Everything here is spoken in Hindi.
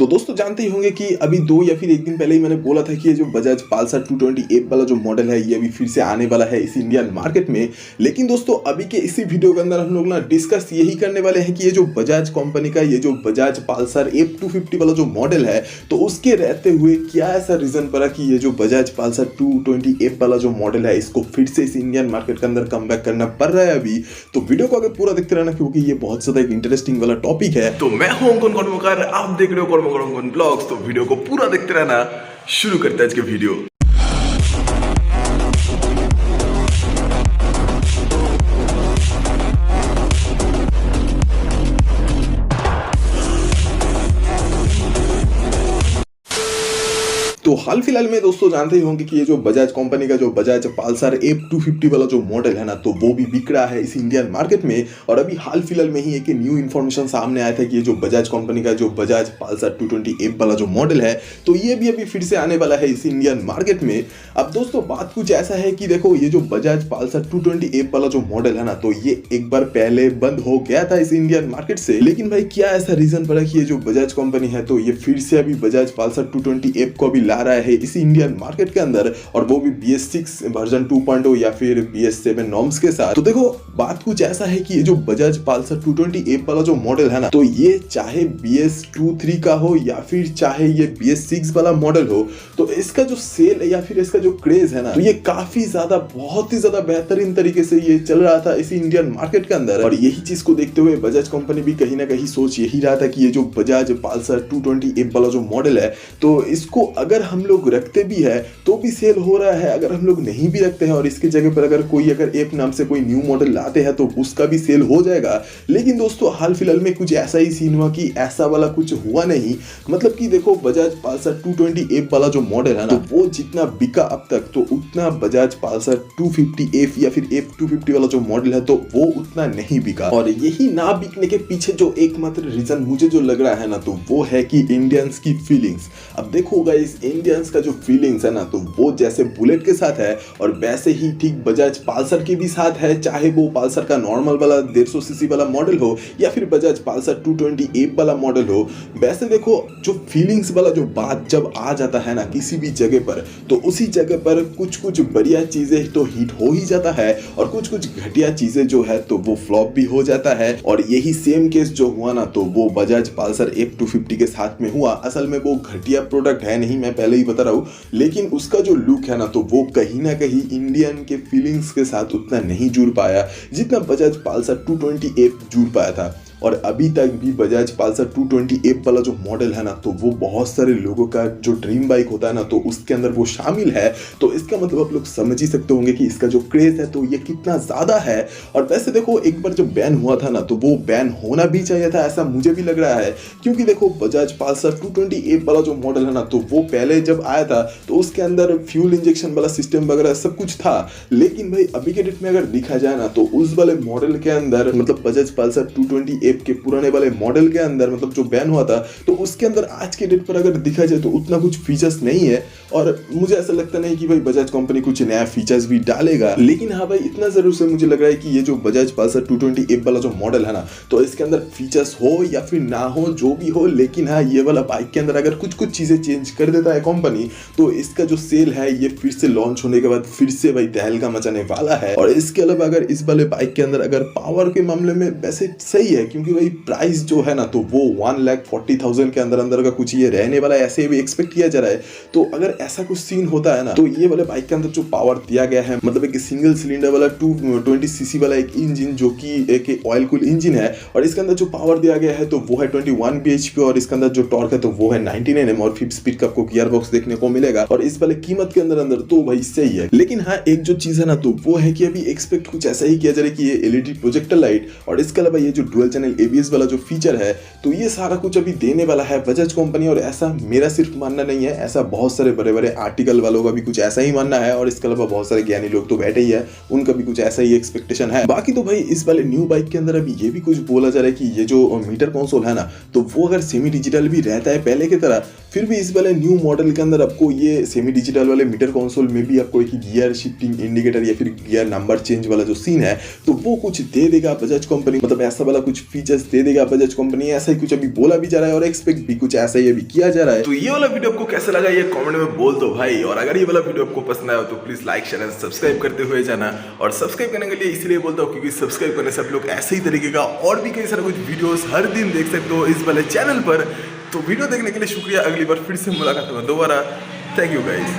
तो दोस्तों जानते ही होंगे कि अभी 2 या फिर 1 दिन पहले ही मैंने बोला था कि ये जो बजाज पल्सर 220 एफ वाला जो मॉडल है ये अभी फिर से आने वाला है इस इंडियन मार्केट में। लेकिन दोस्तों अभी के इसी वीडियो के अंदर हम लोग ना डिस्कस यही करने वाले हैं कि ये जो बजाज कंपनी का ये जो बजाज पल्सर F250 वाला जो मॉडल है तो उसके रहते हुए क्या ऐसा रीजन पड़ा कि ये जो बजाज पल्सर 220 एफ वाला जो मॉडल है इसको फिर से इस इंडियन मार्केट के अंदर कमबैक करना पड़ रहा है अभी। तो वीडियो को आगे पूरा देखते रहना क्योंकि ये बहुत ज्यादा एक इंटरेस्टिंग वाला टॉपिक है। तो मैं हूं अंकुर कर्मकार, आप देख रहे हो कर्मकर ब्लॉग्स। तो वीडियो को पूरा देखते रहना। शुरू करते हैं आज के वीडियो। तो हाल फिलहाल में दोस्तों जानते ही होंगे कि ये जो बजाज कंपनी का जो बजाज पल्सर F250 वाला जो मॉडल है ना तो वो भी बिक रहा है इस इंडियन मार्केट में। और अभी हाल फिलहाल में ही एक न्यू इन्फॉर्मेशन सामने आया था कि ये जो बजाज कंपनी का जो बजाज पल्सर 220 एफ वाला जो मॉडल है तो ये भी अभी फिर से आने वाला है इस इंडियन मार्केट में। अब दोस्तों बात कुछ ऐसा है कि देखो ये जो बजाज पल्सर 220 एफ वाला जो मॉडल है ना तो ये एक बार पहले बंद हो गया था इस इंडियन मार्केट से। लेकिन भाई क्या ऐसा रीजन पड़ा कि ये जो बजाज कंपनी है तो ये फिर से अभी बजाज पल्सर 220 एफ को भी ला रहा है इसी इंडियन मार्केट के अंदर, और वो भी BS6 वर्जन 2.0 या फिर BS7 नॉर्म्स के साथ। तो देखो बात कुछ ऐसा है कि ये जो बजाज पल्सर 220 एफ वाला जो मॉडल है ना तो ये चाहे BS23 का हो या फिर चाहे ये BS6 वाला मॉडल हो तो इसका जो सेल या फिर इसका जो क्रेज है ना तो ये काफी ज्यादा बहुत ही ज्यादा बेहतरीन तरीके से ये चल रहा था इसी इंडियन मार्केट के अंदर। और यही चीज को देखते हुए बजाज कंपनी भी कहीं ना कहीं सोच यही रहा था कि ये जो बजाज पल्सर 220 एफ वाला जो मॉडल है तो इसको अगर हम लोग रखते भी है तो भी सेल हो रहा है, अगर हम लोग नहीं भी रखते हैं और इसके जगह पर अगर कोई एफ नाम से कोई न्यू मॉडल लाते हैं तो उसका भी सेल हो जाएगा। लेकिन दोस्तों हाल फिलहाल में कुछ ऐसा ही सीन हुआ कि ऐसा वाला कुछ हुआ नहीं। मतलब कि देखो बजाज पल्सर 220 एफ वाला जो मॉडल है ना तो वो जितना बिका अब तक तो उतना बजाज पल्सर 250 एफ या फिर F250 वाला जो मॉडल है तो वो उतना नहीं बिका। और यही ना बिकने के पीछे जो एकमात्र रीजन मुझे जो लग रहा है ना तो वो है कि इंडियंस की फीलिंग्स। अब देखो गाइस इंडियंस का जो फीलिंग्स है ना तो वो जैसे बुलेट के साथ है और वैसे ही ठीक बजाज पल्सर के भी साथ है, चाहे वो पल्सर का नॉर्मल वाला 150 सीसी वाला मॉडल हो या फिर बजाज पल्सर 220 एफ वाला मॉडल हो। वैसे देखो जो फीलिंग्स वाला जो बात जब आ जाता है ना किसी भी जगह पर तो उसी जगह पर कुछ कुछ बढ़िया चीजें तो हिट हो ही जाता है और कुछ कुछ घटिया चीजें जो है तो वो फ्लॉप भी हो जाता है। और यही सेम केस जो हुआ ना तो वो बजाज पल्सर F250 के साथ में हुआ। असल में वो घटिया प्रोडक्ट है नहीं, मैं पहले ही बता रहा हूँ, लेकिन उसका जो लुक है ना तो वो कहीं ना कहीं इंडियन के फीलिंग्स के साथ उतना नहीं जुड़ पाया जितना बजाज पल्सर 220 एफ जुड़ पाया था। और अभी तक भी बजाज पल्सर 220 एफ वाला जो मॉडल है ना तो वो बहुत सारे लोगों का जो ड्रीम बाइक होता है ना तो उसके अंदर वो शामिल है। तो इसका मतलब आप लोग समझ ही सकते होंगे कि इसका जो क्रेज है तो ये कितना ज्यादा है। और वैसे देखो एक बार जब बैन हुआ था ना तो वो बैन होना भी चाहिए था, ऐसा मुझे भी लग रहा है। क्योंकि देखो बजाज पल्सर 220 एफ वाला जो मॉडल है ना तो वो पहले जब आया था तो उसके अंदर फ्यूल इंजेक्शन वाला सिस्टम वगैरह सब कुछ था। लेकिन भाई अभी के डेट में अगर देखा जाए ना तो उस वाले मॉडल के अंदर मतलब बजाज पल्सर 220 के पुराने वाले मॉडल के अंदर मतलब जो बैन हुआ था तो उसके अंदर आज के डेट पर अगर देखा जाए तो उतना कुछ फीचर्स नहीं है। और मुझे ऐसा लगता नहीं कि भाई बजाज कंपनी कुछ नया फीचर्स भी डालेगा। लेकिन हाँ भाई इतना जरूर से मुझे लग रहा है कि ये जो बजाज पल्सर 220 एफ वाला जो मॉडल है ना तो इसके अंदर फीचर्स हो या फिर ना हो जो भी हो, लेकिन हाँ ये वाला बाइक के अंदर अगर कुछ कुछ चीजें चेंज कर देता है कंपनी तो इसका जो सेल है ये फिर से लॉन्च होने के बाद फिर से भाई तहलका मचाने वाला है। और इसके अलावा अगर इस वाले बाइक के अंदर अगर पावर के मामले में वैसे सही है क्योंकि भाई प्राइस जो है ना तो वो 1,40,000 के अंदर अंदर का कुछ ये रहने वाला है, ऐसे भी एक्सपेक्ट किया जा रहा है। तो अगर ऐसा कुछ सीन होता है ना तो ये वाले बाइक के अंदर जो पावर दिया गया है मतलब एक सिंगल सिलेंडर वाला 220 सीसी वाला एक इंजन जो कि एक ऑयल कूल इंजन है और इसके अंदर जो पावर दिया गया है तो वो है 21 bhp और इसके अंदर जो टॉर्क है तो वो है 99 Nm और 5 स्पीड का आपको गियर बॉक्स देखने को मिलेगा। और इस वाले कीमत के अंदर तो भाई सही है। लेकिन हाँ एक जो चीज है ना तो वो है कि अभी एक्सपेक्ट कुछ ऐसा ही किया जा रहा है कि ये LED प्रोजेक्टर लाइट और इसके अलावा ये जो डुअल चैनल ABS वाला जो फीचर है तो ये सारा कुछ अभी देने वाला है बजाज कंपनी। और ऐसा मेरा सिर्फ मानना नहीं है, ऐसा बहुत सारे बड़े बड़े आर्टिकल वालों का भी कुछ ऐसा ही मानना है। और इसके अलावा बहुत सारे ज्ञानी लोग तो बैठे ही है, उनका भी कुछ ऐसा ही एक्सपेक्टेशन है। बाकी तो भाई इस वाले न्यू बाइक के अंदर अभी ये भी कुछ बोला जा रहा है कि ये जो मीटर कंसोल है ना तो वो अगर सेमी डिजिटल भी रहता है पहले की तरह फिर भी इस वाले न्यू मॉडल के अंदर आपको ये सेमी डिजिटल वाले मीटर कंसोल में भी आपको एक गियर शिफ्टिंग इंडिकेटर या फिर गियर नंबर चेंज वाला जो सीन है तो वो कुछ दे देगा बजाज कंपनी। मतलब ऐसा वाला कुछ फीचर्स दे देगा बजाज कंपनी, ऐसा ही कुछ अभी बोला भी जा रहा है और एक्सपेक्ट भी कुछ ऐसा ही अभी किया जा रहा है। तो ये वाला वीडियो आपको कैसा लगा ये कमेंट में बोल दो भाई, और अगर ये वाला वीडियो आपको पसंद आया तो please like share and subscribe करते हुए जाना। और सब्सक्राइब करने के लिए इसलिए बोलता हूँ क्योंकि सब्सक्राइब करने से आप लोग ऐसे ही तरीके का और भी कई सारे कुछ वीडियोस हर दिन देख सकते हो इस वाले चैनल पर। तो वीडियो देखने के लिए शुक्रिया, अगली बार फिर से मुलाकात होगा दोबारा। Thank you guys.